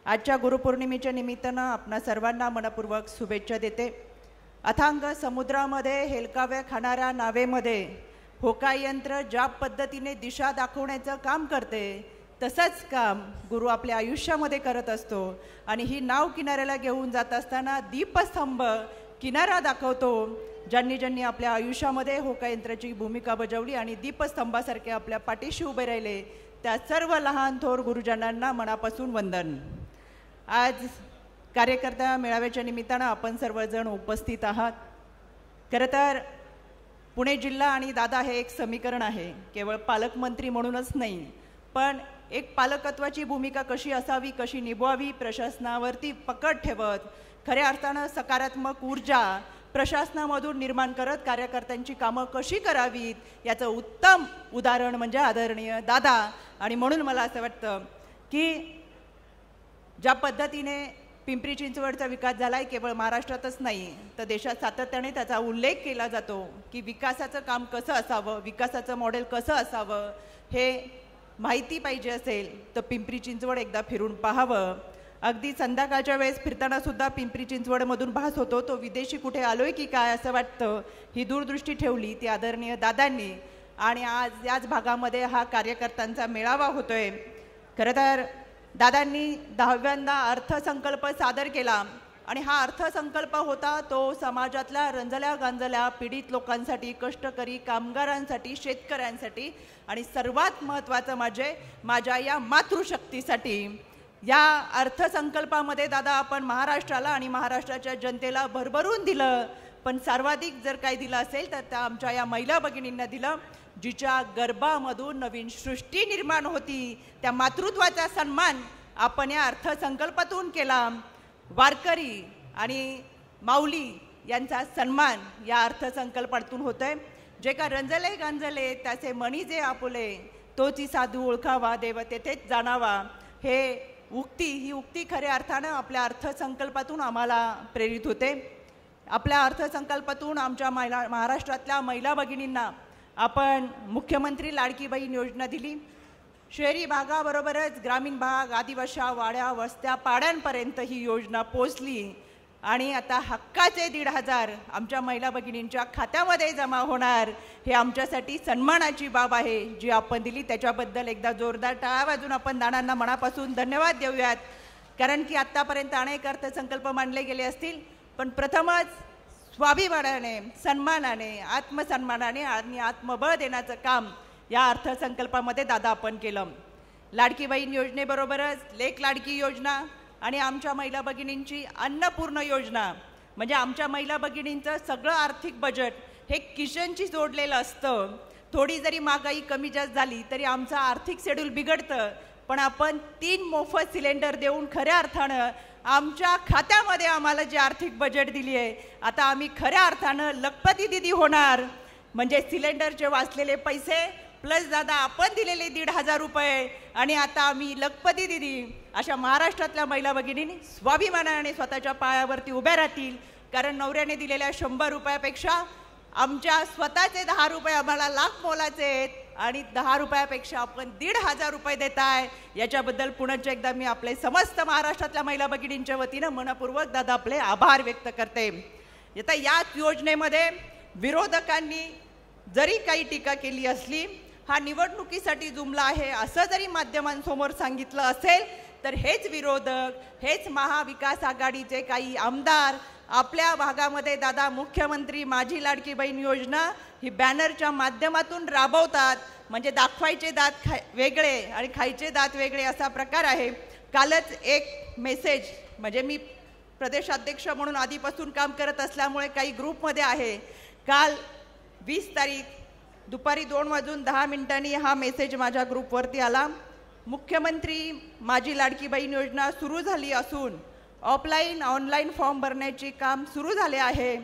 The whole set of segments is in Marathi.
आजच्या गुरुपौर्णिमेच्या निमित्तानं आपणा सर्वांना मनपूर्वक शुभेच्छा देते। अथांग समुद्रामध्ये हेलकाव्या खाणाऱ्या नावेमध्ये होकाई यंत्र ज्या पद्धतीने दिशा दाखवण्याचं काम करते तसंच काम गुरु आपल्या आयुष्यामध्ये करत असतो आणि ही नाव किनाऱ्याला घेऊन जात असताना दीपस्तंभ किनारा दाखवतो। ज्यांनी ज्यांनी आपल्या आयुष्यामध्ये होकाई यंत्राची भूमिका बजावली आणि दीपस्तंभासारखे आपल्या पाठीशी उभे राहिले त्या सर्व लहान थोर गुरुजनांना मनापासून वंदन। आज कार्यकर्ता मेळाव्याच्या निमित्तानं आपण सर्वजण उपस्थित आहात। खरं तर पुणे जिल्हा आणि दादा हे एक समीकरण आहे, केवळ पालकमंत्री म्हणूनच नाही, पण एक पालकत्वाची भूमिका कशी असावी, कशी निभवावी, प्रशासनावरती पकड ठेवत खऱ्या अर्थानं सकारात्मक ऊर्जा प्रशासनामधून निर्माण करत कार्यकर्त्यांची कामं कशी करावीत याचं उत्तम उदाहरण म्हणजे आदरणीय दादा। आणि म्हणून मला असं वाटतं की ज्या पद्धतीने पिंपरी चिंचवडचा विकास झाला आहे केवळ महाराष्ट्रातच नाही तर देशात सातत्याने त्याचा उल्लेख केला जातो की विकासाचं काम कसं असावं, विकासाचं मॉडेल कसं असावं हे माहिती पाहिजे असेल तर पिंपरी चिंचवड एकदा फिरून पाहावं। अगदी संध्याकाळच्या वेळेस फिरताना सुद्धा पिंपरी चिंचवडमधून भास होतो तो विदेशी कुठे आलोय की काय असं वाटतं। ही दूरदृष्टी ठेवली ती आदरणीय दादांनी आणि आज याच भागामध्ये हा कार्यकर्त्यांचा मेळावा होतोय। खरं तर दादांनी 10व्यांदा अर्थसंकल्प सादर केला आणि हा अर्थसंकल्प होता तो समाजातल्या रंजल्या गांजल्या पीडित लोकांसाठी, कष्टकरी कामगारांसाठी, शेतकऱ्यांसाठी आणि सर्वात महत्त्वाचं म्हणजे माझ्या या मातृशक्तीसाठी। या अर्थसंकल्पामध्ये दादा आपण महाराष्ट्राला आणि महाराष्ट्राच्या जनतेला भरभरून दिलं, पण सर्वाधिक जर काही दिलं असेल तर त्या आमच्या या महिला भगिनींना दिलं जिच्या गर्भामधून नवीन सृष्टी निर्माण होती। त्या मातृत्वाचा सन्मान आपण या अर्थसंकल्पातून केला। वारकरी आणि माऊली यांचा सन्मान या अर्थसंकल्पातून होतोय। जे का रंजले गांजले त्याचे मणी जे आपुले तोची साधू ओळखावा देव तेथेच जाणावा हे ही उक्ती खऱ्या अर्थानं आपल्या अर्थसंकल्पातून आम्हाला प्रेरित होते। आपल्या अर्थसंकल्पातून आमच्या महाराष्ट्रातल्या महिला भगिनींना आपण मुख्यमंत्री लाडकी बहीण योजना दिली। शहरी भागाबरोबरच ग्रामीण भाग, आदिवासी वाड्या, वस्त्या, पाड्यांपर्यंत ही योजना पोचली आणि आता हक्काचे 1,500 आमच्या महिला भगिनींच्या खात्यामध्ये जमा होणार। हे आमच्यासाठी सन्मानाची बाब आहे जी आपण दिली, त्याच्याबद्दल एकदा जोरदार टाळ्या वाजून आपण दादांना मनापासून धन्यवाद देऊयात। कारण की आत्तापर्यंत अनेक अर्थसंकल्प मांडले गेले असतील, पण प्रथमच स्वाभिमानाने, सन्मानाने, आत्मसन्मानाने आणि आत्मबळ देण्याचं काम या अर्थसंकल्पामध्ये दादा आपण केलं। लाडकी बहीण योजनेबरोबरच लेक लाडकी योजना आणि आमच्या महिला भगिनींची अन्नपूर्ण योजना म्हणजे आमच्या महिला भगिनींचं सगळं आर्थिक बजेट हे किशनशी जोडलेलं असतं। थोडी जरी महागाई कमी जास्त झाली तरी आमचं आर्थिक शेड्यूल बिघडतं, पण आपण 3 मोफत सिलेंडर देऊन खऱ्या अर्थानं आमच्या खात्यामध्ये आम्हाला जे आर्थिक बजेट दिली आहे आता आम्ही खऱ्या अर्थानं लखपती दिदी होणार। म्हणजे सिलेंडरचे वाचलेले पैसे प्लस दादा आपण दिलेले 1,500 रुपये आणि आता आम्ही लखपती दिदी अशा महाराष्ट्रातल्या महिला भगिनींनी स्वाभिमानाने स्वतःच्या पायावरती उभ्या राहतील। कारण नवऱ्याने दिलेल्या 100 रुपयापेक्षा आमच्या स्वतःचे 10 रुपये आम्हाला लाख मोलाचे आहेत आणि 10 रुपयापेक्षा आपण 1,500 रुपये देताय। याच्याबद्दल पुन्हा एकदा मी आपले समस्त महाराष्ट्रातल्या महिला भगिनींच्या वतीनं मनपूर्वक दादा आपले आभार व्यक्त करते। आता याच योजनेमध्ये विरोधकांनी जरी काही टीका केली असली, हा निवडणुकीसाठी जुमला आहे असं जरी माध्यमांसमोर सांगितलं असेल तर हेच विरोधक, हेच महाविकास आघाडीचे काही आमदार आपल्या भागामध्ये दादा मुख्यमंत्री माझी लाडकी बहीण योजना ही बॅनरच्या माध्यमातून राबवतात। म्हणजे दाखवायचे दात वेगळे आणि खायचे दात वेगळे असा प्रकार आहे। कालच एक मेसेज म्हणजे मी प्रदेशाध्यक्ष म्हणून आधीपासून काम करत असल्यामुळे काही ग्रुपमध्ये आहे, काल 20 तारीख दुपारी 2:10 हा मेसेज माझ्या ग्रुपवरती आला। मुख्यमंत्री माझी लाडकी बहीण योजना सुरू झाली असून ऑफलाईन ऑनलाईन फॉर्म भरण्याचे काम सुरू झाले आहे,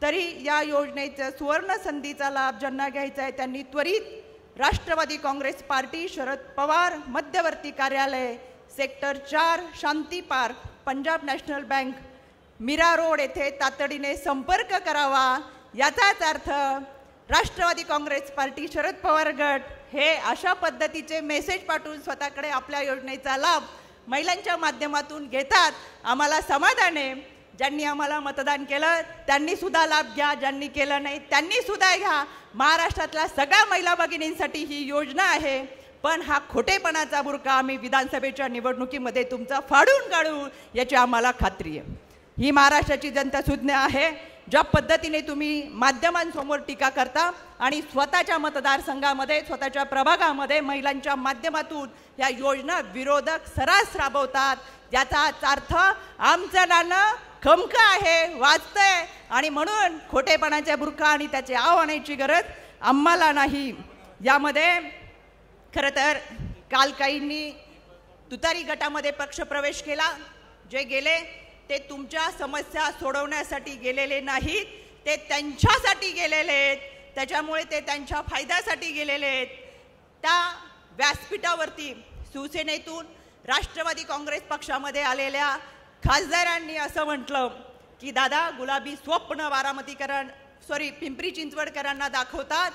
तरी या योजनेच्या सुवर्ण संधीचा लाभ ज्यांना घ्यायचा आहे त्यांनी त्वरित राष्ट्रवादी काँग्रेस पार्टी, शरद पवार मध्यवर्ती कार्यालय, sector 4, Shanti park, Punjab national bank, Mira road येथे तातडीने संपर्क करावा। याचाच अर्थ राष्ट्रवादी काँग्रेस पार्टी, शरद पवार गट हे अशा पद्धतीचे मेसेज पाठवून स्वतःकडे आपल्या योजनेचा लाभ महिलांच्या माध्यमातून घेतात, आम्हाला समाधान आहे. ज्यांनी आम्हाला मतदान केलं त्यांनी सुद्धा लाभ घ्या, ज्यांनी केलं नाही त्यांनी सुद्धा घ्या. महाराष्ट्रातल्या सगळ्या महिला भगिनींसाठी ही योजना आहे. पण हा खोटेपणाचा बुरका आम्ही विधानसभेच्या निवडणुकीमध्ये तुमचा फाडून काढू याची आम्हाला खात्री आहे. ही महाराष्ट्राची जनता सुज्ञ आहे. ज्या पद्धतीने तुम्ही माध्यमांसमोर टीका करता आणि स्वतःच्या मतदारसंघामध्ये स्वतःच्या प्रभागामध्ये महिलांच्या माध्यमातून या योजना विरोधक सर्रास राबवतात, याचाच अर्थ आमचं नाणं खमकं आहे, वाचतंय. आणि म्हणून खोटेपणाच्या बुरखा आणि त्याचे आव आणण्याची गरज आम्हाला नाही. यामध्ये खरं तर काल काहींनी तुतारी गटामध्ये पक्षप्रवेश केला. जे गेले ते तुमच्या समस्या सोडवण्यासाठी गेलेले नाहीत, ते त्यांच्यासाठी गेलेले आहेत. त्याच्यामुळे ते त्यांच्या फायद्यासाठी गेलेले आहेत. त्या व्यासपीठावरती शिवसेनेतून राष्ट्रवादी काँग्रेस पक्षामध्ये आलेल्या खासदारांनी असं म्हटलं की दादा गुलाबी स्वप्न पिंपरी चिंचवडकरांना दाखवतात,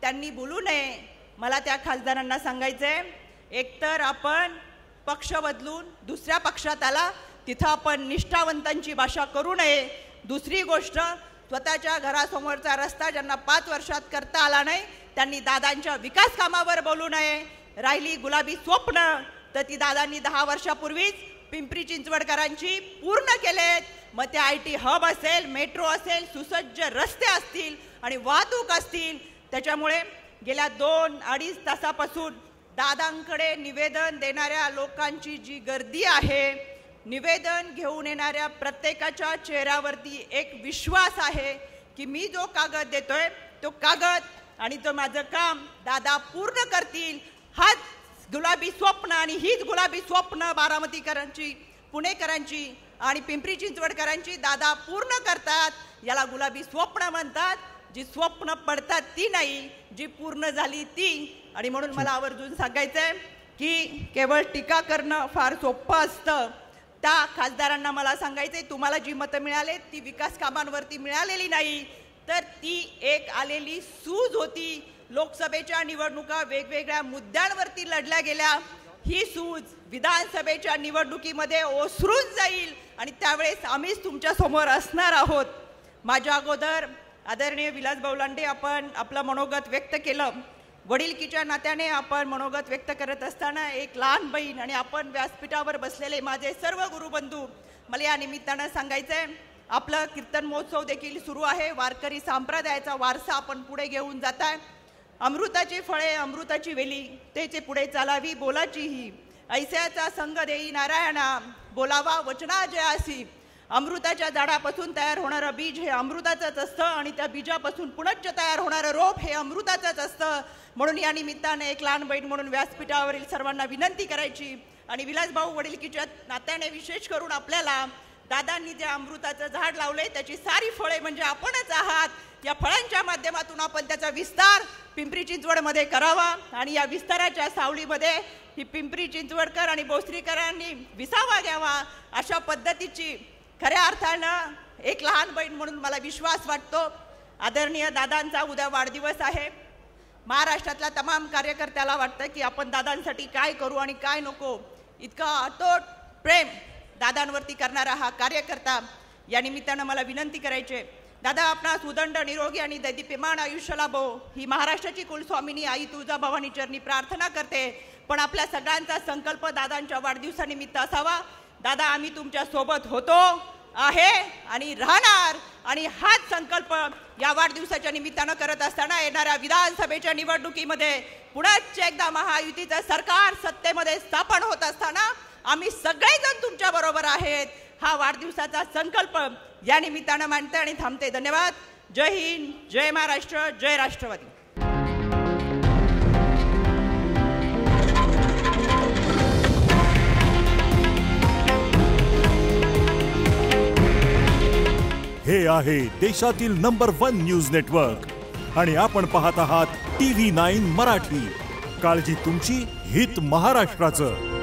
त्यांनी बोलू नये. मला त्या खासदारांना सांगायचंय, एकतर आपण पक्ष बदलून दुसऱ्या पक्षात आला तिथं आपण निष्ठावंतांची भाषा करू नये. दुसरी गोष्ट, स्वतःच्या घरासमोरचा रस्ता ज्यांना 5 वर्षात करता आला नाही त्यांनी दादांच्या विकास कामावर बोलू नये. राहिली गुलाबी स्वप्न, तर ती दादांनी 10 वर्षापूर्वीच पिंपरी चिंचवडकरांची पूर्ण केलेत. मग ते IT हब असेल, मेट्रो असेल, सुसज्ज रस्ते असतील आणि वाहतूक असतील. त्याच्यामुळे गेल्या 2-2.5 तासापासून दादांकडे निवेदन देणाऱ्या लोकांची जी गर्दी आहे, निवेदन घेऊन येणाऱ्या प्रत्येकाच्या चेहऱ्यावरती एक विश्वास आहे की मी जो कागद देतोय तो कागद आणि तो माझं काम दादा पूर्ण करतील. हाच गुलाबी स्वप्न आणि हीच गुलाबी स्वप्न बारामतीकरांची, पुणेकरांची आणि पिंपरी चिंचवडकरांची दादा पूर्ण करतात. याला गुलाबी स्वप्न म्हणतात. जी स्वप्न पडतात ती नाही, जी पूर्ण झाली ती. आणि म्हणून मला आवर्जून सांगायचंय की केवळ टीका करणं फार सोपं असतं. त्या खासदारांना मला सांगायचंय, तुम्हाला जी मतं मिळाली ती विकास कामांवरती मिळालेली नाही, तर ती एक आलेली सूज होती. लोकसभेच्या निवडणुका वेगवेगळ्या मुद्द्यांवरती लढल्या गेल्या. ही सूज विधानसभेच्या निवडणुकीमध्ये ओसरून जाईल आणि त्यावेळेस आम्हीच तुमच्या समोर असणार आहोत. माझ्या अगोदर आदरणीय विलासभाऊ लांडे आपण आपलं मनोगत व्यक्त केलं. वडिलकीच्या नात्याने आपण मनोगत व्यक्त करत असताना एक लहान बहीण आणि आपण व्यासपीठावर बसलेले माझे सर्व गुरुबंधू, मला या निमित्तानं सांगायचंय, आपलं कीर्तन महोत्सव देखील सुरू आहे. वारकरी संप्रदायाचा वारसा आपण पुढे घेऊन जाताय. अमृताची फळे अमृताची वेली तेचे पुढे चालावी बोलाची ही, ऐस्याचा संग देई नारायणा बोलावा वचना जयासी. अमृताच्या झाडापासून तयार होणारं बीज हे अमृताचंच असतं आणि त्या बीजापासून पुनश्च तयार होणारं रोप हे अमृताचंच असतं. म्हणून या निमित्ताने एक लहान बहीण म्हणून व्यासपीठावरील सर्वांना विनंती करायची आणि विलासभाऊ वडिलकीच्या नात्याने विशेष करून आपल्याला दादांनी जे अमृताचं झाड लावलंय त्याची सारी फळे म्हणजे आपणच आहात. या फळांच्या माध्यमातून आपण त्याचा विस्तार पिंपरी चिंचवडमध्ये करावा आणि या विस्ताराच्या सावलीमध्ये ही पिंपरी चिंचवडकर आणि भोसरीकरांनी विसावा घ्यावा. अशा पद्धतीची खऱ्या अर्थानं एक लहान बहीण म्हणून मला विश्वास वाटतो. आदरणीय दादांचा उद्या वाढदिवस आहे. महाराष्ट्रातल्या तमाम कार्यकर्त्याला वाटतं की आपण दादांसाठी काय करू आणि काय नको. इतका अतोट प्रेम दादांवरती करणारा हा कार्यकर्ता, या निमित्तानं मला विनंती करायचे, दादा आपणास उदंड निरोगी आणि दैदिप्यमान आयुष्य लाभो ही महाराष्ट्राची कुलस्वामिनी आई तुळजाभवानी चरणी प्रार्थना करते. पण आपल्या सगळ्यांचा संकल्प दादांच्या वाढदिवसानिमित्त असावा. दादा आम्ही तुमच्या सोबत होतो, आहे आणि राहणार. आणि हाच संकल्प या वाढदिवसाच्या निमित्तानं करत असताना येणाऱ्या विधानसभेच्या निवडणुकीमध्ये पुन्हा एकदा महायुतीचं सरकार सत्तेमध्ये स्थापन होत असताना आम्ही सगळेजण तुमच्या बरोबर आहेत. हा वाढदिवसाचा संकल्प या निमित्तानं मांडते आणि थांबते. धन्यवाद. जय हिंद, जय महाराष्ट्र, जय राष्ट्रवादी. हे आहे देशातील नंबर 1 न्यूज नेटवर्क आणि आपण पाहत आहात TV9 मराठी. काळजी तुमची, हित महाराष्ट्राचं.